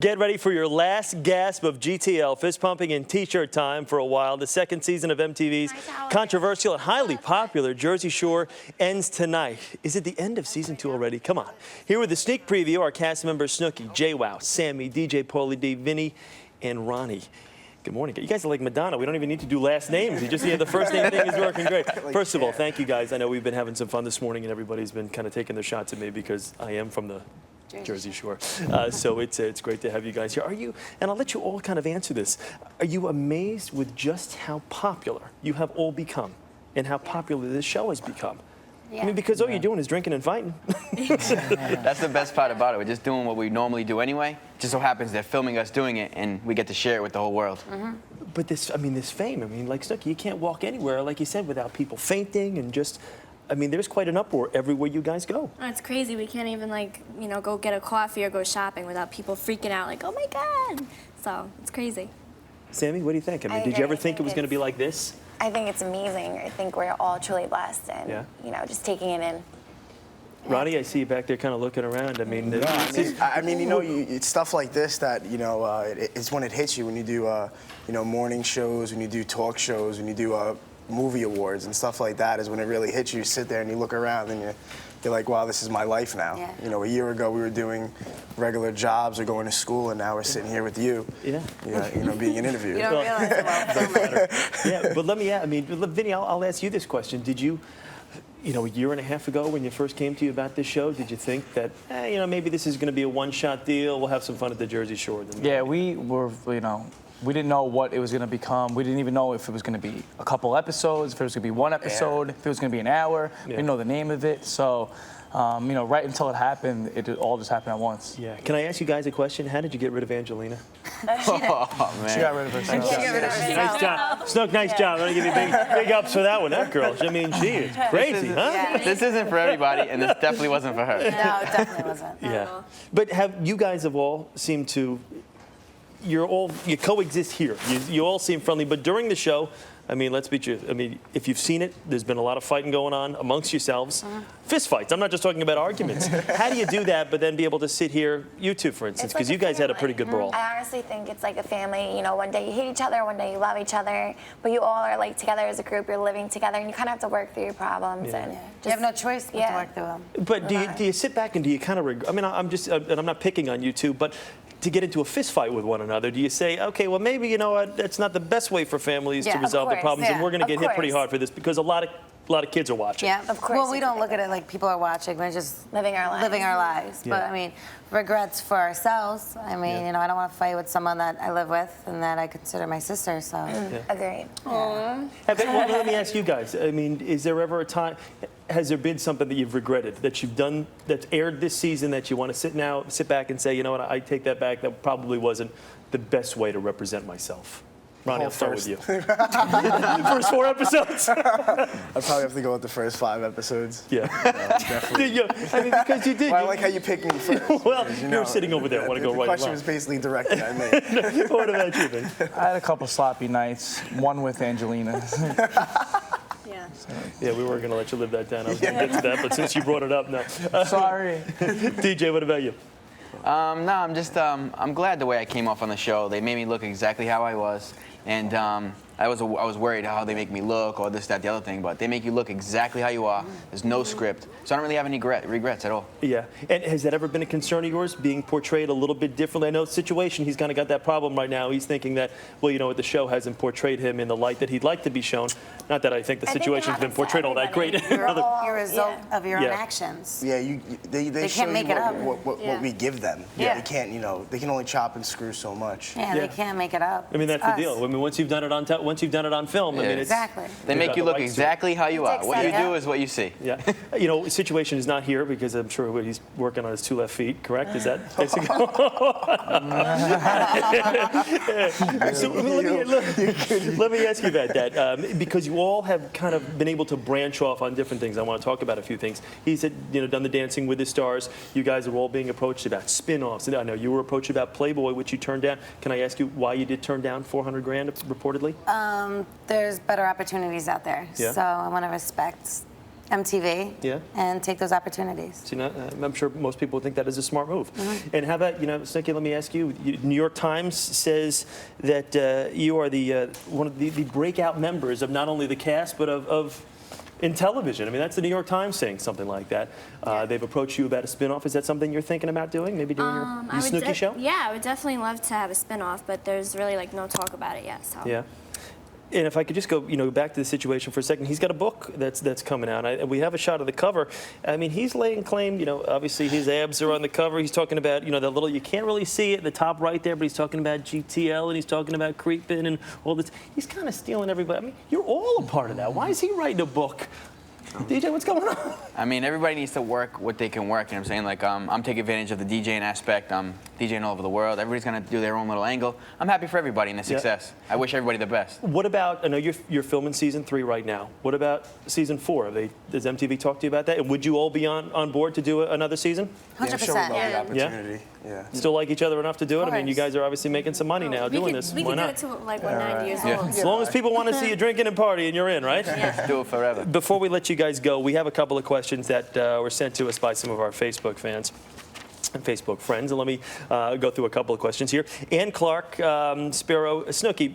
Get ready for your last gasp of GTL, fist pumping and t-shirt time for a while. The second season of MTV's controversial and highly popular Jersey Shore ends tonight. Is it the end of season 2 already? Come on. Here with the sneak preview are cast members Snooki, JWoww, Sammy, DJ Pauly D, Vinny, and Ronnie. Good morning. You guys are like Madonna. We don't even need to do last names. You just the first name thing is working great. First of all, thank you guys. I know we've been having some fun this morning and everybody's been kind of taking their shots at me because I am from the Jersey Shore. So it's great to have you guys here. Are you, and I'll let you all kind of answer this, are you amazed with just how popular you have all become and how popular this show has become? I mean, because all you're doing is drinking and fighting. That's the best part about it. We're just doing what we normally do anyway. Just so happens they're filming us doing it, and we get to share it with the whole world. But this, I mean, this fame, I mean, like Snooki, you can't walk anywhere, like you said, without people fainting and just, I mean, there's quite an uproar everywhere you guys go. Oh, it's crazy. We can't even, like, you know, go get a coffee or go shopping without people freaking out, like, oh my God. So it's crazy. Sammy, what do you think? I mean, did you ever think it was going to be like this? I think it's amazing. I think we're all truly blessed and, you know, just taking it in. Ronnie, I see you back there kind of looking around. I mean, I mean, you know, it's stuff like this that, you know, it's when it hits you when you do, you know, morning shows, when you do talk shows, when you do movie awards and stuff like that is when it really hits you. You sit there and you look around and you're like, wow, this is my life now. Yeah. You know, a year ago we were doing regular jobs or going to school, and now we're sitting here with you. You know, being an interview. You don't realize it Yeah, but let me ask, I mean, Vinny, I'll ask you this question. Did you, you know, a year and a half ago when you first came to you about this show, did you think that, you know, maybe this is going to be a one-shot deal, we'll have some fun at the Jersey Shore? Yeah, we were, you know, we didn't know what it was going to become. We didn't even know if it was going to be a couple episodes, if it was going to be one episode, if it was going to be an hour. We didn't know the name of it. So, you know, right until it happened, it all just happened at once. Yeah. Can I ask you guys a question? How did you get rid of Angelina? Oh, man. She got rid of herself. Nice job. Snook, nice job. I'm going to give you big ups for that one. That girl, I mean, she is crazy, huh? This isn't for everybody, and this definitely wasn't for her. No, it definitely wasn't. Yeah. But you guys have all seemed to, you coexist here. You all seem friendly, but during the show, I mean, let's be true. I mean, if you've seen it, there's been a lot of fighting going on amongst yourselves. Fist fights. I'm not just talking about arguments. How do you do that, but then be able to sit here, you two, for instance, because you guys had a pretty good brawl. I honestly think it's like a family. You know, one day you hate each other, one day you love each other, but you all are like together as a group. You're living together, and you kind of have to work through your problems. And just, you have no choice but to work through them. But do you sit back and do you kind of I mean, and I'm not picking on you two, but to get into a fist fight with one another, do you say, okay, well, maybe, you know what, that's not the best way for families to resolve their problems, and we're going to get hit pretty hard for this because a lot of kids are watching. Yeah, of course. Well, we don't look at it like people are watching. We're just living our lives. But I mean, regrets for ourselves. I mean, you know, I don't want to fight with someone that I live with and that I consider my sister. So agreed. Well, let me ask you guys. I mean, is there ever a time? Has there been something that you've regretted that you've done that's aired this season that you want to sit back and say, you know what, I take that back. That probably wasn't the best way to represent myself. Ronnie, I'll start with you. First 4 episodes. I'd probably have to go with the first 5 episodes. Yeah. Definitely. I mean, because you did. Well, I like how you picked me first. Well, you're sitting over there. I want to go right along. The question was basically directed at me. What about you, Ben? I had a couple sloppy nights, one with Angelina. Yeah, we weren't going to let you live that down. I was going to get to that, but since you brought it up, no. Sorry. DJ, what about you? No, I'm just, I'm glad the way I came off on the show. They made me look exactly how I was. And I was worried how they make me look or this, that, the other thing, but they make you look exactly how you are. There's no script. So I don't really have any regrets at all. Yeah. And has that ever been a concern of yours, being portrayed a little bit differently? I know the situation, he's kind of got that problem right now. He's thinking that, well, you know what, the show hasn't portrayed him in the light that he'd like to be shown. Not that I think the situation's been portrayed all that great. You're a result of your own actions. Yeah, they show can't make you it up. what we give them. Yeah. They can't, you know, they can only chop and screw so much. Yeah, they can't make it up. I mean, that's the deal. I mean, once you've done it on film, I mean, it's exactly. They make you look exactly how you are. What you do is what you see. Yeah. You know, situation is not here because I'm sure he's working on his 2 left feet, correct? Is that basically? So let me ask you about that, because you all have kind of been able to branch off on different things. I want to talk about a few things. He's done the Dancing with the Stars. You guys are all being approached about spin-offs. And I know you were approached about Playboy, which you turned down. Can I ask you why you did turn down $400 grand reportedly? There's better opportunities out there, so I want to respect MTV Yeah. and take those opportunities. So, I'm sure most people think that is a smart move. And how about, Snooki, let me ask you, New York Times says that you are one of the breakout members of not only the cast, but of in television. I mean, that's the New York Times saying something like that. They've approached you about a spinoff. Is that something you're thinking about doing? Maybe doing your Snooki show? Yeah, I would definitely love to have a spinoff, but there's really like no talk about it yet. So. Yeah. And if I could just go, back to the situation for a second, he's got a book that's coming out. We have a shot of the cover. I mean, he's laying claim, obviously his abs are on the cover. He's talking about, that little, you can't really see it at the top right there, but he's talking about GTL and he's talking about creeping and all this. He's kind of stealing everybody. I mean, you're all a part of that. Why is he writing a book? DJ, what's going on? I mean, everybody needs to work what they can work. You know what I'm saying? Like, I'm taking advantage of the DJing aspect. I'm DJing all over the world. Everybody's going to do their own little angle. I'm happy for everybody in the success. I wish everybody the best. What about, I know you're filming season 3 right now. What about season 4? Does MTV talk to you about that? And would you all be on board to do another season? 100%. Yeah, I'm sure we'd love Yeah. that opportunity. Yeah. Still like each other enough to do it? I mean, you course. guys are obviously making some money now doing this. We Why could do not? it to like we're 90 years Yeah. old. As long as people want to see you drinking and partying, you're in, right? Do it forever. Before we let you guys go, we have a couple of questions that were sent to us by some of our Facebook fans and Facebook friends. And let me go through a couple of questions here. Ann Clark, Sparrow, Snooki,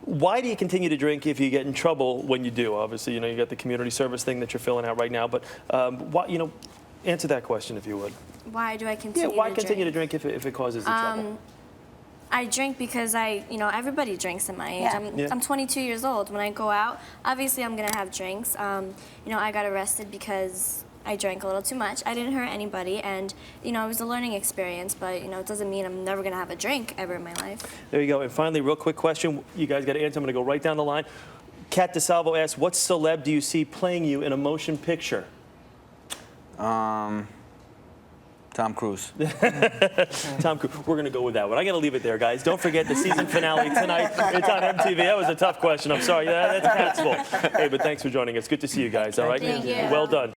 why do you continue to drink if you get in trouble when you do? Obviously, you got the community service thing that you're filling out right now. But why, answer that question if you would. Why do I continue? Yeah, why to continue drink? to drink if it causes you trouble? I drink because everybody drinks at my age. Yeah. I'm 22 years old. When I go out, obviously I'm gonna have drinks. I got arrested because I drank a little too much. I didn't hurt anybody, and it was a learning experience. But it doesn't mean I'm never gonna have a drink ever in my life. There you go. And finally, real quick question. You guys got to answer. I'm going to go right down the line. Kat DeSalvo asks, what celeb do you see playing you in a motion picture? Tom Cruise. Tom Cruise. We're going to go with that one. I got to leave it there, guys. Don't forget the season finale tonight. It's on MTV. That was a tough question. I'm sorry. That's Kat's fault. Hey, but thanks for joining us. Good to see you guys. All right. Thank you. Well done.